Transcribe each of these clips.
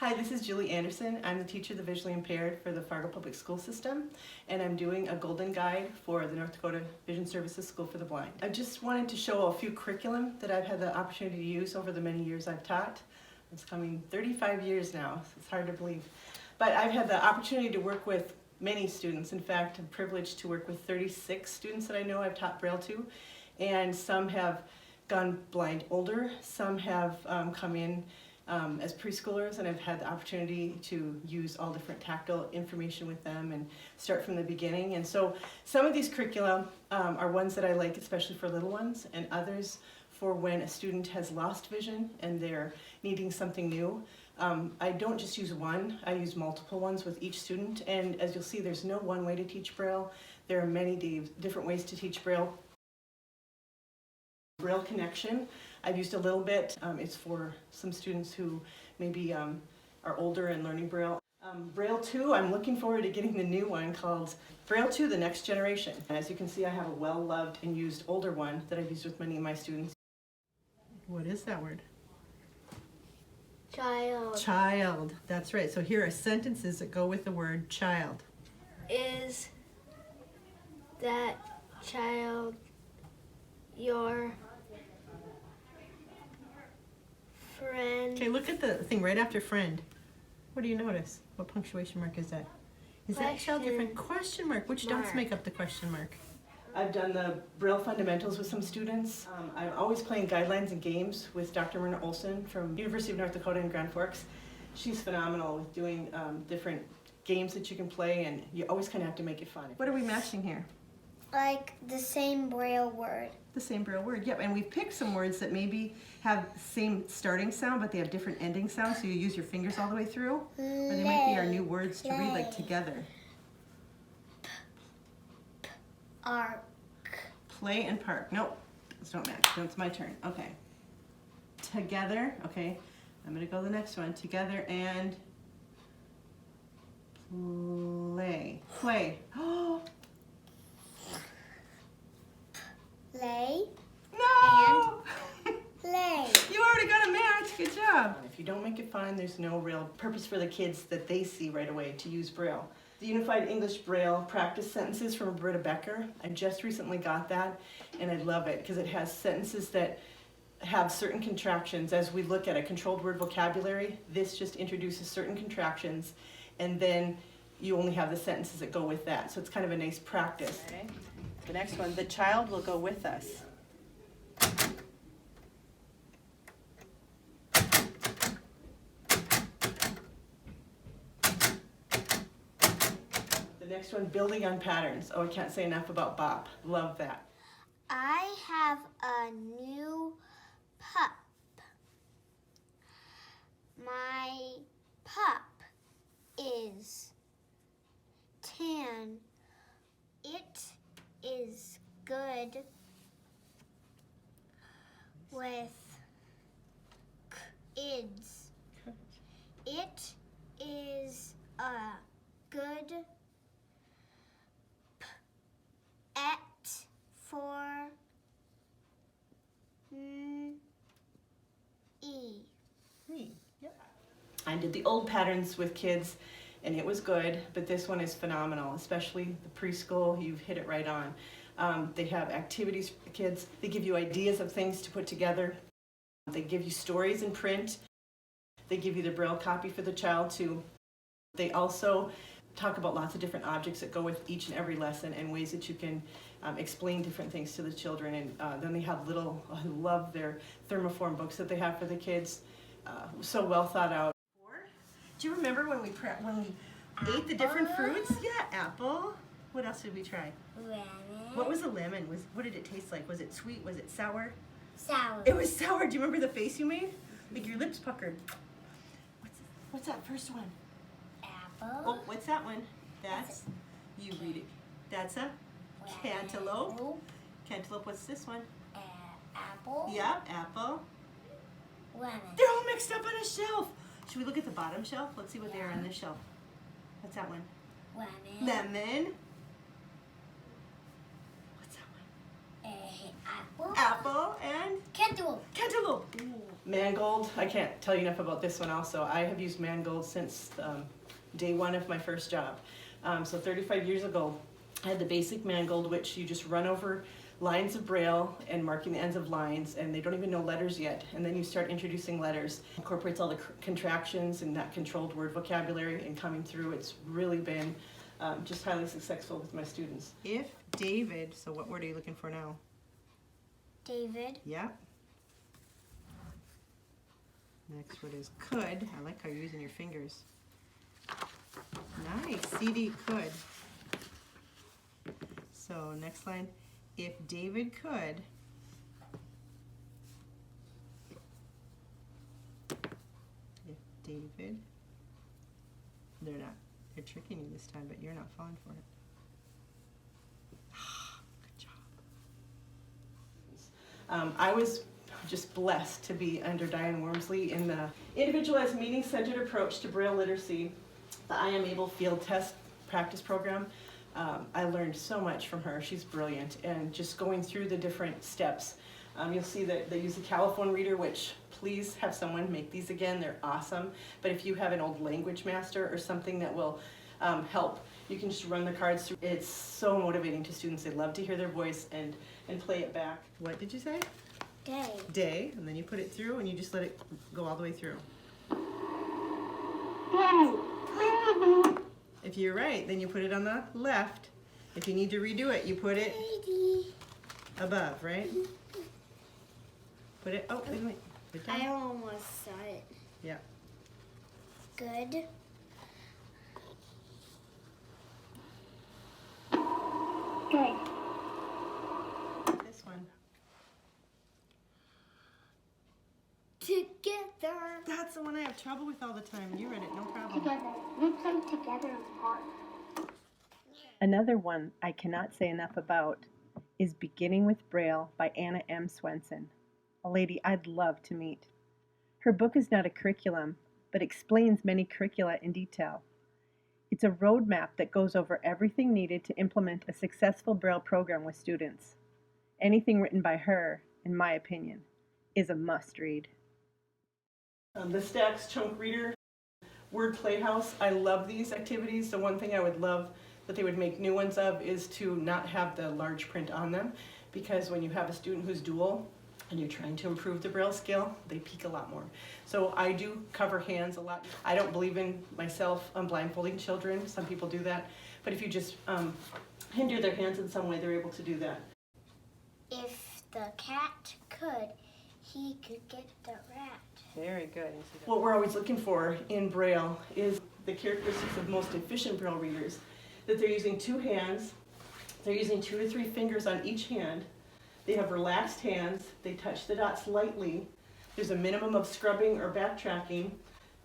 Hi, this is Julie Anderson. I'm the teacher of the visually impaired for the Fargo Public School System, and I'm doing a golden guide for the North Dakota Vision Services School for the Blind. I just wanted to show a few curriculum that I've had the opportunity to use over the many years I've taught. It's coming 35 years now, so it's hard to believe. But I've had the opportunity to work with many students. In fact, I'm privileged to work with 36 students that I know I've taught Braille to, and some have gone blind older, some have come in as preschoolers, and I've had the opportunity to use all different tactile information with them and start from the beginning. And so some of these curricula are ones that I like, especially for little ones, and others for when a student has lost vision and they're needing something new. I don't just use one, I use multiple ones with each student, and as you'll see, there's no one way to teach Braille. There are many different ways to teach Braille. Braille Connection, I've used a little bit. It's for some students who maybe are older and learning Braille. Braille 2, I'm looking forward to getting the new one called Braille 2, the Next Generation. And as you can see, I have a well-loved and used older one that I've used with many of my students. What is that word? Child. Child, that's right. So here are sentences that go with the word child. Is that child your friend? Okay, look at the thing right after friend. What do you notice? What punctuation mark is that? Is that child your friend? Question mark. Which dots make up the question mark? I've done the Braille fundamentals with some students. I'm always playing guidelines and games with Dr. Myrna Olson from University of North Dakota in Grand Forks. She's phenomenal with doing different games that you can play, and you always kind of have to make it fun. What are we matching here? Like the same Braille word. The same Braille word, yep. And we've picked some words that maybe have the same starting sound, but they have different ending sounds, so you use your fingers all the way through. Or they might be our new words to read, like together. Arc. Play and park. Nope, those don't match. No, it's my turn. Okay. Together. Okay. I'm going to go to the next one. Together and play. Play. Oh. Lay. No! And lay. You already got a match. Good job. If you don't make it fun, there's no real purpose for the kids that they see right away to use Braille. The Unified English Braille Practice Sentences from Britta Becker. I just recently got that, and I love it because it has sentences that have certain contractions. As we look at a controlled word vocabulary, this just introduces certain contractions, and then you only have the sentences that go with that. So it's kind of a nice practice. Okay. The next one, the child will go with us. Next one, building on patterns. Oh, I can't say enough about Bop. Love that. I have a new pup. My pup is tan. It is good with kids. It is a good for Yep. I did the old patterns with kids, and it was good, but this one is phenomenal, especially the preschool. You've hit it right on. They have activities for the kids. They give you ideas of things to put together. They give you stories in print. They give you the Braille copy for the child too. They also talk about lots of different objects that go with each and every lesson and ways that you can explain different things to the children. And then they have little, I love their Thermoform books that they have for the kids. So well thought out. Do you remember when we ate the different fruits? Yeah, apple. What else did we try? Lemon. What was a lemon? What did it taste like? Was it sweet? Was it sour? Sour. It was sour. Do you remember the face you made? Like your lips puckered. What's that first one? Apple. Oh, what's that one? That's, you read it. That's a cantaloupe. Cantaloupe, what's this one? Apple. Yep, apple. Lemon. They're all mixed up on a shelf. Should we look at the bottom shelf? Let's see what they are on this shelf. What's that one? Lemon. Lemon. What's that one? Apple. Apple and Cantaloupe. cantaloupe. Mangold, I can't tell you enough about this one also. I have used Mangold since day one of my first job. So 35 years ago, I had the basic Mangold, which you just run over lines of Braille and marking the ends of lines, and they don't even know letters yet. And then you start introducing letters. Incorporates all the contractions and that controlled word vocabulary and coming through. It's really been just highly successful with my students. If David, so what word are you looking for now? David. Yeah. Next word is could. I like how you're using your fingers. Nice. CD could. So next line, if David could. If David. They're not. They're tricking you this time, but you're not falling for it. Good job. I was just blessed to be under Diane Wormsley in the Individualized Meaning-Centered Approach to Braille Literacy, the I Am Able Field Test Practice Program. I learned so much from her. She's brilliant, and just going through the different steps. You'll see that they use the Caliphone reader, which please have someone make these again. They're awesome. But if you have an old language master or something that will help, you can just run the cards through. It's so motivating to students. They love to hear their voice and play it back. What did you say? Day. Day, and then you put it through and you just let it go all the way through. If you're right, then you put it on the left. If you need to redo it, you put it above, right? Put it, oh, wait. Good I time. almost saw it. Yeah. Good. Good. This one. Together. That's the one I have trouble with all the time. You read it, no problem. Together. We play together in park. Another one I cannot say enough about is Beginning with Braille by Anna M. Swenson, a lady I'd love to meet. Her book is not a curriculum, but explains many curricula in detail. It's a roadmap that goes over everything needed to implement a successful Braille program with students. Anything written by her, in my opinion, is a must-read. The Stacks Chunk Reader, Word Playhouse. I love these activities. The one thing I would love that they would make new ones of is to not have the large print on them, because when you have a student who's dual and you're trying to improve the Braille skill, they peak a lot more. So I do cover hands a lot. I don't believe in myself blindfolding children. Some people do that. But if you just hinder their hands in some way, they're able to do that. If the cat could, he could get the rat. Very good. What we're always looking for in Braille is the characteristics of most efficient Braille readers, that they're using two hands, they're using 2 to 3 fingers on each hand, they have relaxed hands, they touch the dots lightly, there's a minimum of scrubbing or backtracking,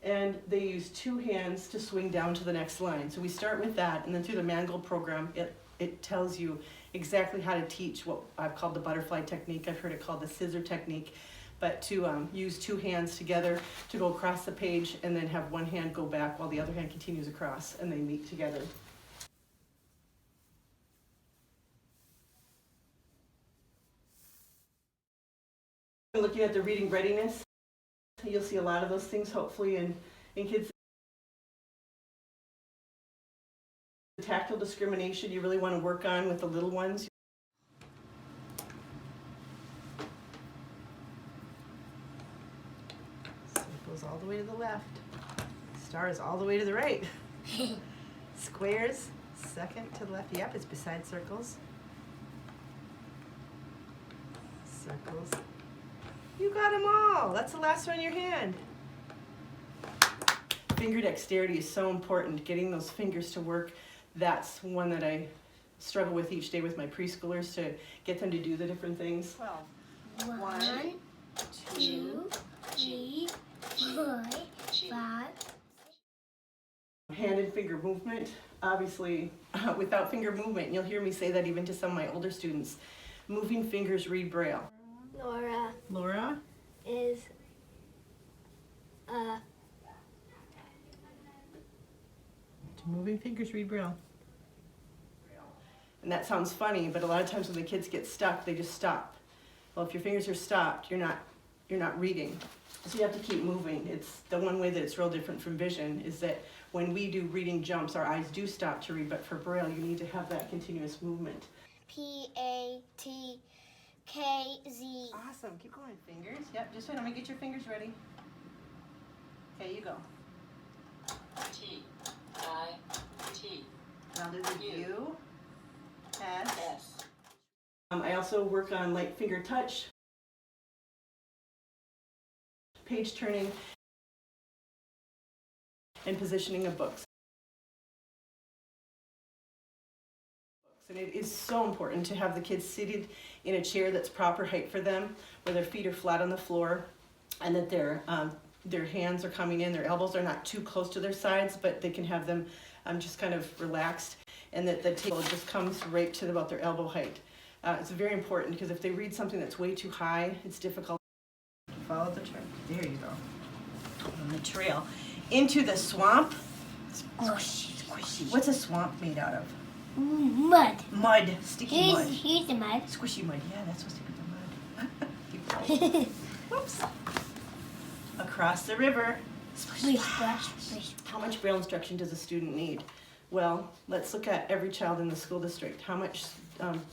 and they use 2 hands to swing down to the next line. So we start with that, and then through the Mangold program, it tells you exactly how to teach what I've called the butterfly technique. I've heard it called the scissor technique, but to use 2 hands together to go across the page and then have one hand go back while the other hand continues across, and they meet together. Looking at the reading readiness, you'll see a lot of those things hopefully in kids. The tactile discrimination you really want to work on with the little ones. Circles all the way to the left. Stars all the way to the right. Squares, second to the left. Yep, it's beside circles. Circles. You got them all. That's the last one in your hand. Finger dexterity is so important. Getting those fingers to work. That's one that I struggle with each day with my preschoolers, to get them to do the different things. 1, 2, 3, 4, 5. Hand and finger movement. Obviously, without finger movement, you'll hear me say that even to some of my older students. Moving fingers read Braille. Laura Is moving fingers read Braille. And that sounds funny, but a lot of times when the kids get stuck, they just stop. Well, if your fingers are stopped, you're not reading. So you have to keep moving. It's the one way that it's real different from vision is that when we do reading jumps, our eyes do stop to read, but for Braille, you need to have that continuous movement. P-A-T-K-Z. Awesome, keep going, fingers. Yep, just wait, I'm gonna get your fingers ready. Okay, you go. T-I-T. Now there's a U. U, S. S. I also work on light finger touch, page turning, and positioning of books. And it is so important to have the kids seated in a chair that's proper height for them, where their feet are flat on the floor, and that their hands are coming in, their elbows are not too close to their sides, but they can have them just kind of relaxed, and that the table just comes right to about their elbow height. It's very important because if they read something that's way too high, it's difficult. Follow the trail. There you go. On the trail. Into the swamp. Squishy. Squishy. What's a swamp made out of? Mud. Mud. Sticky mud. Here's the mud. Squishy mud. Yeah, that's supposed to be the mud. Keep going. Whoops. Across the river. Splish, splash, splish. How much Braille instruction does a student need? Well, let's look at every child in the school district. How much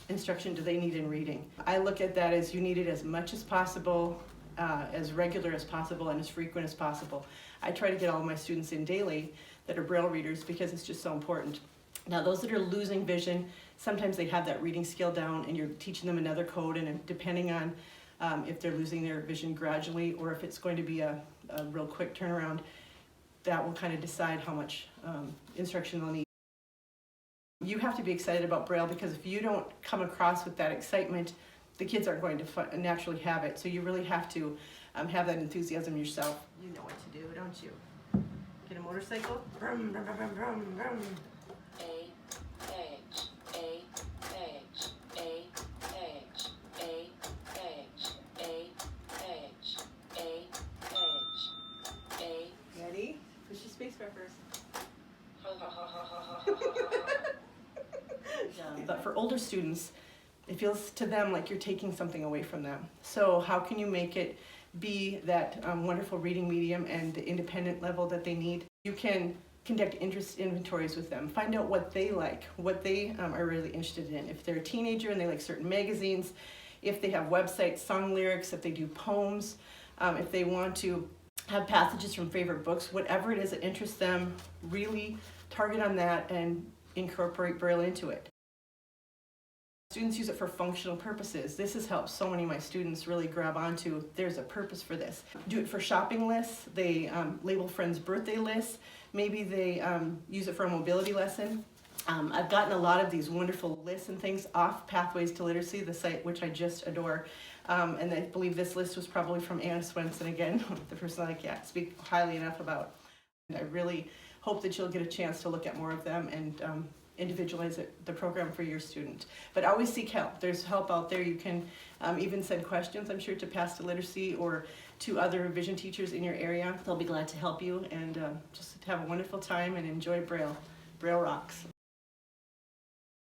instruction do they need in reading? I look at that as you need it as much as possible, as regular as possible, and as frequent as possible. I try to get all of my students in daily that are Braille readers because it's just so important. Now, those that are losing vision, sometimes they have that reading skill down and you're teaching them another code, and depending on if they're losing their vision gradually or if it's going to be a real quick turnaround, that will kind of decide how much instruction they'll need. You have to be excited about Braille because if you don't come across with that excitement, the kids aren't going to naturally have it. So you really have to have that enthusiasm yourself. You know what to do, don't you? Get a motorcycle. Brum, brum, brum, brum, brum, brum. A-H. A-H. A-H. A-H. A-H. A-H. A. Ready? Push your space bar first. But for older students, it feels to them like you're taking something away from them. So how can you make it be that wonderful reading medium and the independent level that they need? You can conduct interest inventories with them. Find out what they like, what they are really interested in. If they're a teenager and they like certain magazines, if they have websites, song lyrics, if they do poems, if they want to have passages from favorite books, whatever it is that interests them, really target on that and incorporate Braille into it. Students use it for functional purposes. This has helped so many of my students really grab onto there's a purpose for this. Do it for shopping lists. They label friends' birthday lists. Maybe they use it for a mobility lesson. I've gotten a lot of these wonderful lists and things off Pathways to Literacy, the site which I just adore. And I believe this list was probably from Anna Swenson again, the person I can't speak highly enough about. And I really hope that you'll get a chance to look at more of them and individualize the program for your student. But always seek help. There's help out there. You can even send questions, I'm sure, to Paths to Literacy or to other vision teachers in your area. They'll be glad to help you and just have a wonderful time and enjoy Braille. Braille rocks.